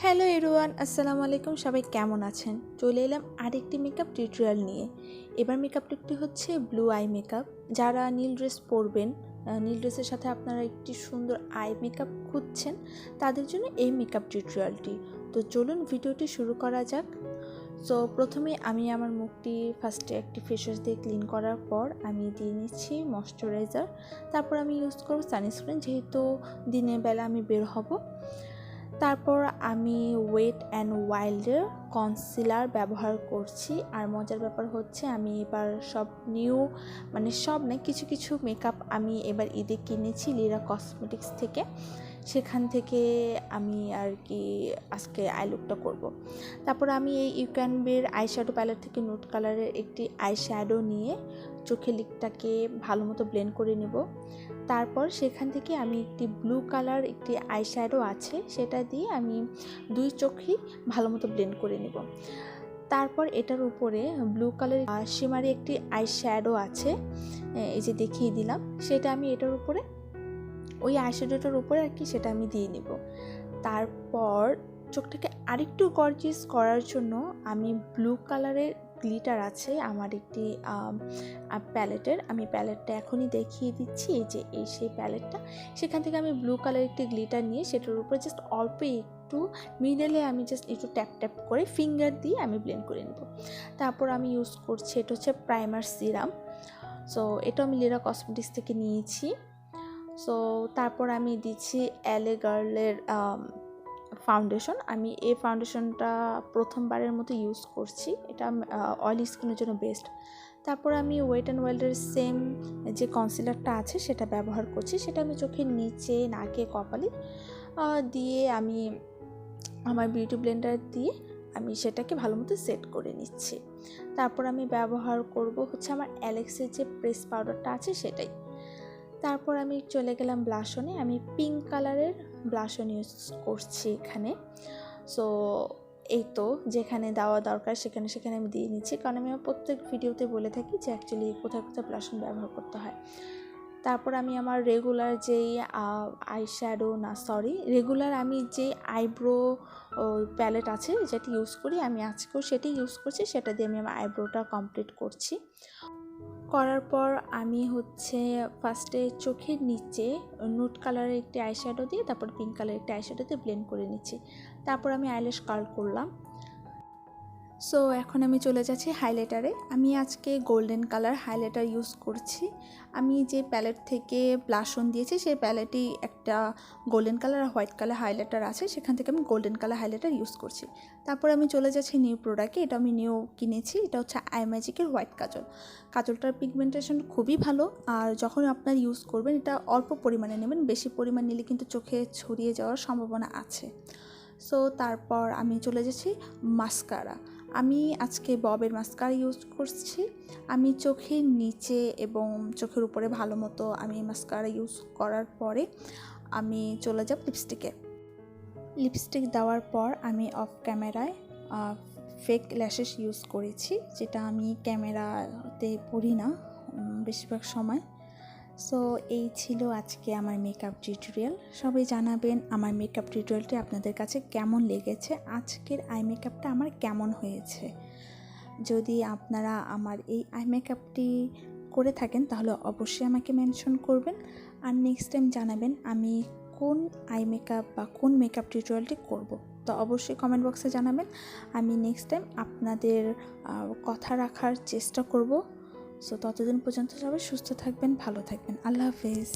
Hello everyone, আসসালামু আলাইকুম। সবাই কেমন আছেন? চলে এলাম আরেকটি মেকআপ টিউটোরিয়াল নিয়ে। এবার মেকআপ লুকটি হচ্ছে ব্লু আই মেকআপ। যারা নীল ড্রেস পরবেন, নীল ড্রেসের সাথে আপনারা একটি সুন্দর আই মেকআপ খুঁজছেন, তাদের জন্য এই মেকআপ টিউটোরিয়ালটি। তো চলুন ভিডিওটি শুরু করা যাক। সো প্রথমে আমি আমার মুখটি ফার্স্টে একটি ফেস ওয়াশ দিয়ে ক্লিন করার পর আমি দিয়ে নিচ্ছি ময়শ্চারাইজার। তারপর আমি ইউজ করব সানস্ক্রিন, যেহেতু দিনের বেলা আমি বের হব। তারপর আমি ওয়েট অ্যান্ড ওয়াইল্ডের কনসিলার ব্যবহার করছি। আর মজার ব্যাপার হচ্ছে আমি এবার সব সব না, কিছু কিছু মেকআপ আমি এবার ঈদে কিনেছি লিরা কসমেটিক্স থেকে। সেখান থেকে আমি আর কি আজকে আই লুকটা করবো। তারপর আমি এই ইউক্যানবের আই শ্যাডো প্যালেট থেকে নুট কালারের একটি আই শ্যাডো নিয়ে চোখের লিকটাকে ভালো মতো ব্লেন্ড করে নেব। তারপর সেখান থেকে আমি একটি ব্লু কালার একটি আই শ্যাডো আছে, সেটা দিয়ে আমি দুই চোখেই ভালো মতো ব্লেন্ড করে নেব। তারপর এটার উপরে ব্লু কালার শিমারি একটি আই শ্যাডো আছে, এই যে দেখিয়ে দিলাম, সেটা আমি এটার উপরে ওই আই শ্যাডোটার উপরে আর কি সেটা আমি দিয়ে নেব। তারপর চোখটাকে আরেকটু গর্জিয়াস করার জন্য আমি ব্লু কালারের গ্লিটার আছে আমার একটি প্যালেটের, আমি প্যালেটটা এখনই দেখিয়ে দিচ্ছি। এই যে সেই প্যালেটটা, সেখান থেকে আমি ব্লু কালারের একটি গ্লিটার নিয়ে সেটার উপরে জাস্ট অল্প একটু মিডলে আমি জাস্ট একটু ট্যাপ ট্যাপ করে ফিঙ্গার দিয়ে আমি ব্লেন্ড করে নেব। তারপর আমি ইউজ করছি, এটা হচ্ছে প্রাইমার সিরাম। সো এটা আমি লিরা কসমেটিক্স থেকে নিয়েছি। সো তারপর আমি দিচ্ছি এলএ গার্লের ফাউন্ডেশন। আমি এই ফাউন্ডেশনটা প্রথমবারের মতো ইউজ করছি, এটা অয়েলি স্কিনের জন্য বেস্ট। তারপর আমি ওয়েট অ্যান্ড ওয়াইল্ডের সেম যে কনসিলারটা আছে সেটা ব্যবহার করছি, সেটা আমি চোখের নিচে, নাকে, কপালে দিয়ে আমি আমার বিউটি ব্লেন্ডার দিয়ে আমি সেটাকে ভালো মতো সেট করে নিচ্ছি। তারপর আমি ব্যবহার করব হচ্ছে আমার অ্যালেক্সের যে প্রেস পাউডারটা আছে সেটাই। তারপর আমি চলে গেলাম ব্লাশনে, আমি পিঙ্ক কালারের ব্লাশন ইউজ করছি এখানে। সো এই তো যেখানে দেওয়া দরকার সেখানে সেখানে আমি দিয়ে নিচ্ছি, কারণ আমি প্রত্যেক ভিডিওতে বলে থাকি যে অ্যাকচুয়ালি কোথায় কোথায় ব্লাশন ব্যবহার করতে হয়। তারপর আমি আমার রেগুলার যেই রেগুলার আমি যে আইব্রো প্যালেট আছে যেটি ইউজ করি, আমি আজকেও সেটি ইউজ করছি, সেটা দিয়ে আমি আমার আইব্রোটা কমপ্লিট করছি। করার পর আমি হচ্ছে ফার্স্টে চোখের নিচে নুট কালারের একটি আইশ্যাডো দিয়ে তারপর পিঙ্ক কালারের একটি আইশ্যাডো দিয়ে ব্লেন্ড করে নিচ্ছি। তারপর আমি আইল্যাশ কার্ল করলাম। সো এখন আমি চলে যাচ্ছি হাইলাইটারে। আমি আজকে গোল্ডেন কালার হাইলাইটার ইউজ করছি। আমি যে প্যালেট থেকে ব্লাশন দিয়েছি সেই প্যালেটেই একটা গোল্ডেন কালার আর হোয়াইট কালার হাইলাইটার আছে, সেখান থেকে আমি গোল্ডেন কালার হাইলাইটার ইউজ করছি। তারপর আমি চলে যাচ্ছি নিউ প্রোডাক্টে, এটা আমি নিউ কিনেছি, এটা হচ্ছে আই ম্যাজিকের হোয়াইট কাজল। কাজলটার পিগমেন্টেশন খুবই ভালো, আর যখন আপনার ইউজ করবেন এটা অল্প পরিমাণে নেবেন, বেশি পরিমাণ নিলে কিন্তু চোখে ছড়িয়ে যাওয়ার সম্ভাবনা আছে। সো তারপর আমি চলে যাচ্ছি মাস্কারা। আমি আজকে ববের মাস্কারা ইউজ করছি। আমি চোখের নিচে এবং চোখের উপরে ভালো মতো আমি মাস্কারা ইউজ করার পরে আমি চলে যাব লিপস্টিক দেওয়ার পর আমি অফ ক্যামেরায় ফেক ল্যাশেস ইউজ করেছি, যেটা আমি ক্যামেরাতে পরি না বেশিরভাগ সময়। সো এই ছিল আজকে আমার মেকআপ টিউটোরিয়াল। সবাই জানাবেন আমার মেকআপ টিউটোরিয়ালটি আপনাদের কাছে কেমন লেগেছে, আজকের আই মেকআপটা আমার কেমন হয়েছে। যদি আপনারা আমার এই আই মেকআপটি করে থাকেন তাহলে অবশ্যই আমাকে মেনশন করবেন, আর নেক্সট টাইম জানাবেন আমি কোন আই মেকআপ বা কোন মেকআপ টিউটোরিয়ালটি করব। তো অবশ্যই কমেন্ট বক্সে জানাবেন, আমি নেক্সট টাইম আপনাদের কথা রাখার চেষ্টা করব। সো ততদিন পর্যন্ত সবাই সুস্থ থাকবেন, ভালো থাকবেন। আল্লাহ হাফেজ।